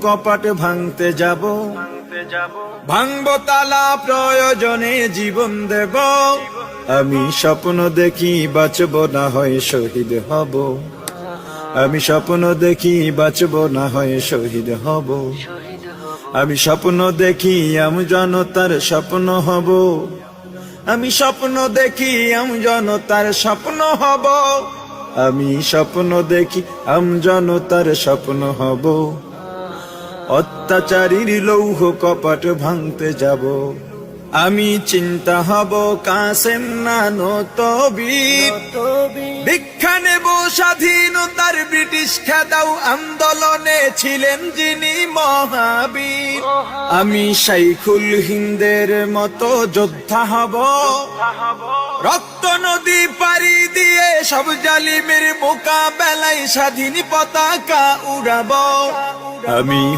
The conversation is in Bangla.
কপাট ভাঙতে যাব, ভাঙবো তালা প্রয়োজনে জীবন দেব। আমি স্বপ্ন দেখি বাঁচব না হয় শহীদ হব, আমি স্বপ্ন দেখি বাঁচব না হয় শহীদ হব। আমি স্বপ্ন দেখি আমি জনতার স্বপ্ন হব, আমি স্বপ্ন দেখি আমি জনতার স্বপ্ন হব। আমি স্বপ্ন দেখি আমি জনতার স্বপ্ন হব। অত্যাচারীর লৌহ কপাট ভাঙতে যাব, আমি চিন্তা হব কাসেম নানত বীর। ভিক্ষা নেব স্বাধীনতার ব্রিটিশ খেদাও আন্দোলনে ছিলেন যিনি মহাবীর। আমি শাইখুল হিন্দের মতো যোদ্ধা হব, রক্ত নদী পাড়ি দিয়ে সব জালিমের মোকাবেলায় স্বাধীন পতাকা উড়াবো। আমি